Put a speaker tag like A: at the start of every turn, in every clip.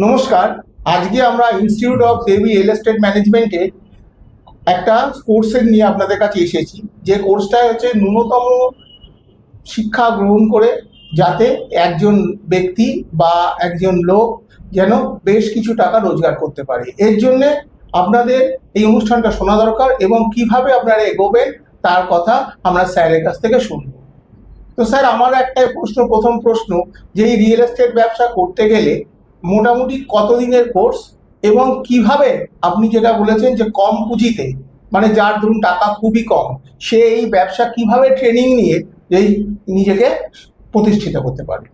A: নমস্কার। আজকে আমরা institute of heavy real estate ম্যানেজমেন্টে একটা কোর্সের নিয়ে আপনাদের কাছে এসেছি, যে কোর্সটা হচ্ছে ন্যূনতম শিক্ষা গ্রহণ করে যাতে একজন ব্যক্তি বা একজন লোক যেন বেশ কিছু টাকা রোজগার করতে পারে। এর জন্যে আপনাদের এই অনুষ্ঠানটা শোনা দরকার এবং কিভাবে আপনারা এগোবেন তার কথা আমরা স্যারের কাছ থেকে শুনব। তো স্যার, আমার একটা প্রথম প্রশ্ন, যে এই রিয়েল এস্টেট ব্যবসা করতে গেলে মোটামুটি কতদিনের কোর্স এবং কিভাবে আপনি যেটা বলেছেন যে কম পুঁজিতে, মানে যার ধরুন টাকা খুবই কম, সে এই ব্যবসা কিভাবে ট্রেনিং নিয়ে এই নিজেকে প্রতিষ্ঠিত করতে পারে?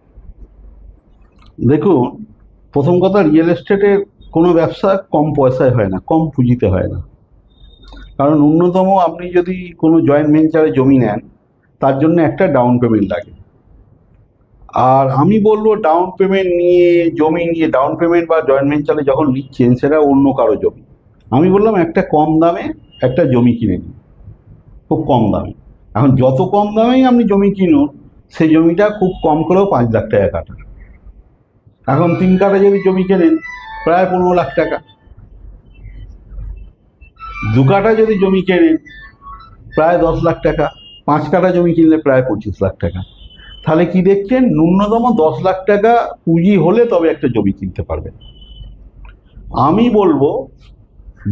B: দেখুন, প্রথম কথা, রিয়েল এস্টেটের কোনো ব্যবসা কম পয়সায় হয় না, কম পুঁজিতে হয় না। কারণ ন্যূনতম আপনি যদি কোনো জয়েন্ট ভেঞ্চারে জমি নেন, তার জন্য একটা ডাউন পেমেন্ট লাগে। আর আমি বলবো, ডাউন পেমেন্ট নিয়ে জমি নিয়ে ডাউন পেমেন্ট বা জয়েন্ট ভেঞ্চারে যখন নিচ্ছেন, সেটা অন্য কারো জমি। আমি বললাম একটা কম দামে একটা জমি কিনে নিন, খুব কম দামে। এখন যত কম দামেই আপনি জমি কিনুন, সেই জমিটা খুব কম করেও 5 লাখ টাকা কাটা। এখন 3 কাঠা যদি জমি কেনেন, প্রায় 15 লাখ টাকা। 2 কাঠা যদি জমি কেনেন, প্রায় 10 লাখ টাকা। 5 কাঠা জমি কিনলে প্রায় 25 লাখ টাকা। তাহলে কি দেখছেন, ন্যূনতম 10 লাখ টাকা পুঁজি হলে তবে একটা জমি কিনতে পারবেন। আমি বলবো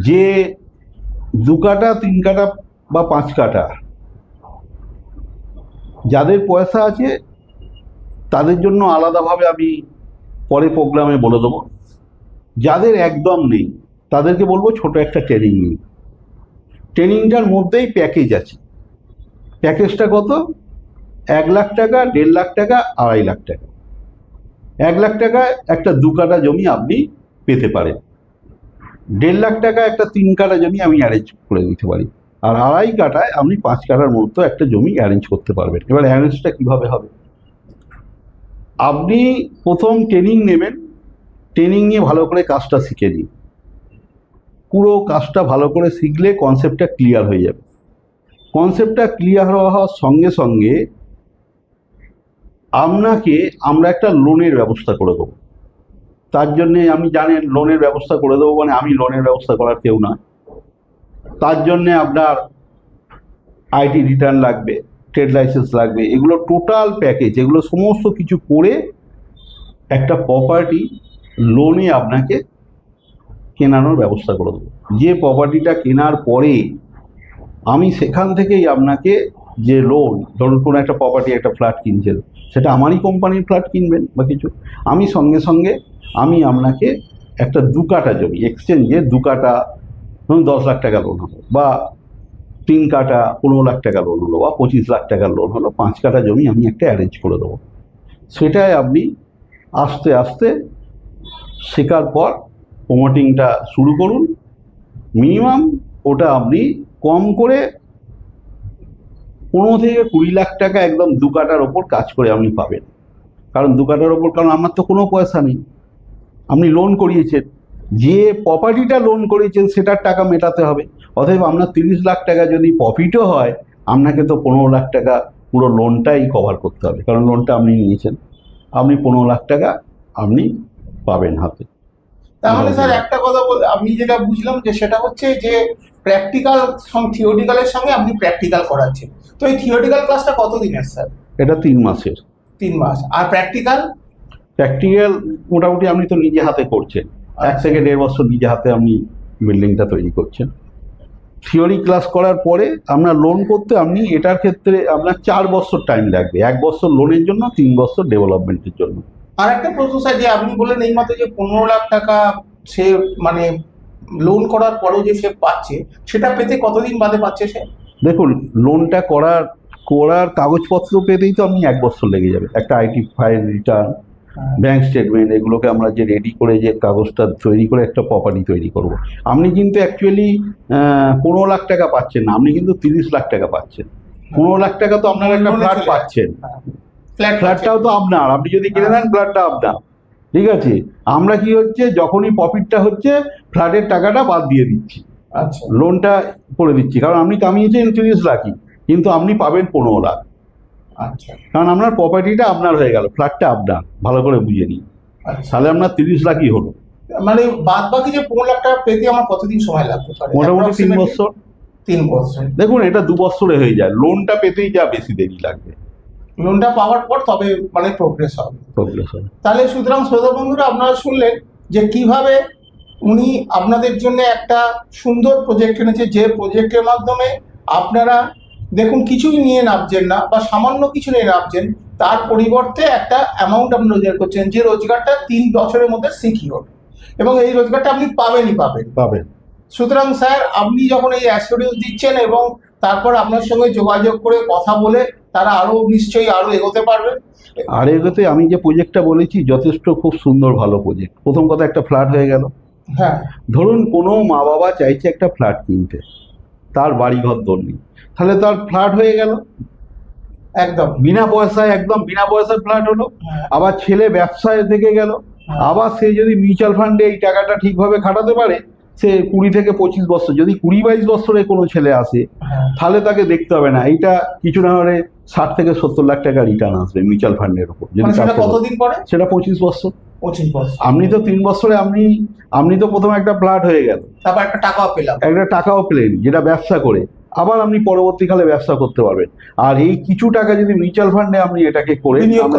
B: যে 2 কাঠা, 3 কাঠা বা 5 কাঠা যাদের পয়সা আছে তাদের জন্য আলাদাভাবে আমি পরে প্রোগ্রামে বলে দেবো। যাদের একদম নেই তাদেরকে বলবো ছোট একটা ট্রেনিং নিন। ট্রেনিংটার মধ্যেই প্যাকেজ আছে। প্যাকেজটা কত? 1 লাখ টাকা, 1.5 লাখ টাকা, 2.5 লাখ টাকা। 1 লাখ টাকায় একটা 2 কাঠা জমি আপনি পেতে পারেন। 1.5 লাখ টাকা একটা 3 কাঠা জমি আমি অ্যারেঞ্জ করে দিতে পারি। আর 2.5 কাঠায় আপনি 5 কাঠার মতো একটা জমি অ্যারেঞ্জ করতে পারবেন। এবার অ্যারেঞ্জটা কিভাবে হবে? আপনি প্রথম ট্রেনিং নেবেন। ট্রেনিং নিয়ে ভালো করে কাজটা শিখে নিন। পুরো কাজটা ভালো করে শিখলে কনসেপ্টটা ক্লিয়ার হয়ে যাবে। কনসেপ্টটা ক্লিয়ার হওয়ার সঙ্গে সঙ্গে আপনাকে আমরা একটা লোনের ব্যবস্থা করে দেবো। তার জন্যে আমি জানেন, লোনের ব্যবস্থা করে দেবো মানে আমি লোনের ব্যবস্থা করার কেউ না। তার জন্যে আপনার আইটি রিটার্ন লাগবে, ট্রেড লাইসেন্স লাগবে, এগুলো টোটাল প্যাকেজ। এগুলো সমস্ত কিছু করে একটা প্রপার্টি লোনে আপনাকে কেনানোর ব্যবস্থা করে দেবো। যে প্রপার্টিটা কেনার পরে আমি সেখান থেকেই আপনাকে যে লোন, ধরুন কোনো একটা প্রপার্টি, একটা ফ্ল্যাট কিনছেন, সেটা আমারই কোম্পানির ফ্ল্যাট কিনবেন বা কিছু, আমি সঙ্গে সঙ্গে আমি আপনাকে একটা 2 কাঠা জমি এক্সচেঞ্জে 2 কাঠা ধরুন 10 লাখ টাকা লোন হলো, বা 3 কাঠা 15 লাখ টাকা লোন হলো, বা 25 লাখ টাকার লোন হলো, 5 কাঠা জমি আমি একটা অ্যারেঞ্জ করে দেবো। সেটাই আপনি আস্তে আস্তে শেখার পর প্রমোটিংটা শুরু করুন। মিনিমাম ওটা আপনি কম করে 15 থেকে 20 লাখ টাকা একদম 2 কাঠার ওপর কাজ করে আপনি পাবেন। কারণ 2 কাঠার ওপর, কারণ আপনার তো কোনো পয়সা নেই, আপনি লোন করিয়েছেন, যে প্রপার্টিটা লোন করিয়েছেন সেটার টাকা মেটাতে হবে। অতএব আপনার 30 লাখ টাকা যদি প্রফিটও হয়, আপনাকে তো 15 লাখ টাকা পুরো লোনটাই কভার করতে হবে, কারণ লোনটা আপনি নিয়েছেন। আপনি 15 লাখ টাকা আপনি পাবেন হাতে।
A: তাহলে স্যার একটা কথা বলে আমি যেটা বুঝলাম, যে সেটা হচ্ছে যে প্র্যাকটিক্যাল থিওরিটিক্যালের সঙ্গে আপনি প্র্যাকটিক্যাল করাচ্ছেন। তো এই থিওরিটিক্যাল ক্লাসটা কতদিনের স্যার?
B: এটা 3 মাসের।
A: 3 মাস। আর প্র্যাকটিক্যাল?
B: প্র্যাকটিক্যাল মোটামুটি আপনি তো নিজে হাতে করছেন, 1 থেকে 1.5 বছর নিজে হাতে আপনি বিল্ডিংটা তৈরি করছেন। থিওরি ক্লাস করার পরে আপনার লোন করতে, আপনি এটার ক্ষেত্রে আপনার 4 বছর টাইম লাগবে। 1 বছর লোনের জন্য, 3 বছর ডেভেলপমেন্টের জন্য।
A: আর একটা প্রশ্ন স্যার, যে আপনি বললেন এই মাত্র যে 15 লাখ টাকা সে মানে লোন করার পরেও যে সে পাচ্ছে, সেটা পেতে কতদিন বাদে পাচ্ছে সে?
B: দেখুন, লোনটা করার কাগজপত্র পেতেই তো আপনি 1 বছর লেগে যাবে। একটা IT file, return, bank statement, এগুলোকে আমরা যে রেডি করে যে কাগজটা তৈরি করে একটা প্রপার্টি তৈরি করব। আপনি কিন্তু অ্যাকচুয়ালি 15 লাখ টাকা পাচ্ছেন না, আপনি কিন্তু 30 লাখ টাকা পাচ্ছেন। 15 লাখ টাকা তো আপনার একটা ফ্ল্যাট পাচ্ছেন, ফ্ল্যাটটাও তো আপনার, আপনি যদি কিনে নেন ফ্ল্যাটটা আপনার, ঠিক আছে। আমরা কি হচ্ছে, যখনই প্রফিটটা হচ্ছে ফ্ল্যাটের টাকাটা বাদ দিয়ে দিচ্ছি,
A: আচ্ছা,
B: লোনটা করে দিচ্ছি। কারণ আপনি কামিয়েছেন 30 লাখই, কিন্তু আপনি পাবেন 15 লাখ।
A: আচ্ছা,
B: কারণ আপনার প্রপার্টিটা আপনার হয়ে গেল, ফ্ল্যাটটা আপনার, ভালো করে বুঝে নিন। তাহলে আপনার 30 লাখই হলো।
A: মানে বাদ বাকি যে 15 লাখ টাকা পেতে আমার কতদিন সময় লাগতে পারে?
B: মোটামুটি 3 বছর।
A: 3 বছর।
B: দেখুন, এটা 2 বছরে হয়ে যায়, লোনটা পেতেই যা বেশি দেরি লাগবে।
A: লোনটা পাওয়ার পর তবে মানে প্রোগ্রেস হবে। তাহলে সুতরাং শ্রোতা বন্ধুরা, আপনারা শুনলেন যে কিভাবে উনি আপনাদের জন্য একটা সুন্দর প্রজেক্ট এনেছে, যে প্রজেক্টের মাধ্যমে আপনারা দেখুন কিছুই নিয়ে নামছেন না বা সামান্য কিছু নিয়ে নামছেন, তার পরিবর্তে একটা অ্যামাউন্ট আপনি রোজগার করছেন, যে রোজগারটা 3 বছরের মধ্যে সিকিউর, এবং এই রোজগারটা আপনি পাবেন। সুতরাং স্যার, আপনি যখন এই অ্যাসিওরেন্স দিচ্ছেন এবং তারপর আপনার সঙ্গে যোগাযোগ করে কথা বলে তারা আরো নিশ্চয়ই আরো এগোতে পারবে।
B: আর এগোতে আমি যে প্রজেক্টটা বলেছি যথেষ্ট খুব সুন্দর, ভালো প্রজেক্ট। প্রথম কথা, একটা ফ্ল্যাট হয়ে গেল।
A: হ্যাঁ,
B: ধরুন কোনো মা বাবা চাইছে একটা ফ্ল্যাট কিনতে, তার বাড়ি ঘর দর নেই, তাহলে তার ফ্ল্যাট হয়ে গেল
A: একদম
B: বিনা পয়সায়, একদম বিনা পয়সায় ফ্ল্যাট হলো।
A: হ্যাঁ।
B: আবার ছেলে ব্যবসায় থেকে গেল, আবার সে যদি মিউচুয়াল ফান্ডে এই টাকাটা ঠিকভাবে খাটাতে পারে, সে 20 থেকে 25 বছর, যদি 20-22 বছরে কোনো ছেলে আসে, তাহলে তাকে দেখতে হবে না, এইটা কিছু না হলে 60 থেকে 70 লাখ টাকা রিটার্ন আসবে মিউচুয়াল ফান্ডের উপর। যদি
A: সেটা কতদিন পরে?
B: সেটা 25 বছর।
A: 25 বছর।
B: আপনি তো 3 বছরে আপনি তো প্রথমে একটা ফ্ল্যাট হয়ে গেল,
A: তারপর একটা টাকাও
B: পেলেন, যেটা ব্যবসা করে আবার আপনি পরবর্তীকালে ব্যবসা করতে পারবেন। আর এই কিছু টাকা যদি মিউচুয়াল ফান্ডে আপনি এটাকে করে বিনিয়োগ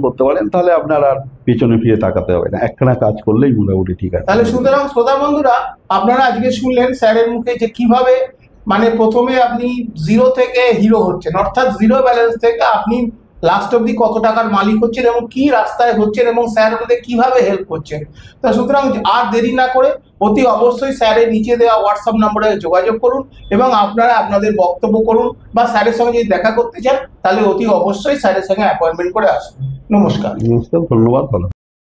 B: করতে পারেন, তাহলে আপনার আর পেছনে ফিরে তাকাতে হবে না, একখানা কাজ করলেই মোটামুটি ঠিক আছে।
A: তাহলে সুতরাং শ্রোতা বন্ধুরা, আপনারা আজকে শুনলেন স্যারের মুখে যে কিভাবে মানে প্রথমে আপনি 0 থেকে হিরো হচ্ছেন, অর্থাৎ 0 ব্যালেন্স থেকে আপনি লাস্ট অব্দি কত টাকার মালিক হচ্ছেন এবং কি রাস্তায় হচ্ছেন এবং স্যার আপনাদের কিভাবে হেল্প করছেন। তা সুতরাং আর দেরি না করে অতি অবশ্যই স্যারের নিচে দেওয়া হোয়াটসঅ্যাপ নম্বরে যোগাযোগ করুন এবং আপনারা আপনাদের বক্তব্য করুন, বা স্যারের সঙ্গে যদি দেখা করতে চান তাহলে অতি অবশ্যই স্যারের সঙ্গে অ্যাপয়েন্টমেন্ট করে আসুন। নমস্কার।
B: ধন্যবাদ। ভালো।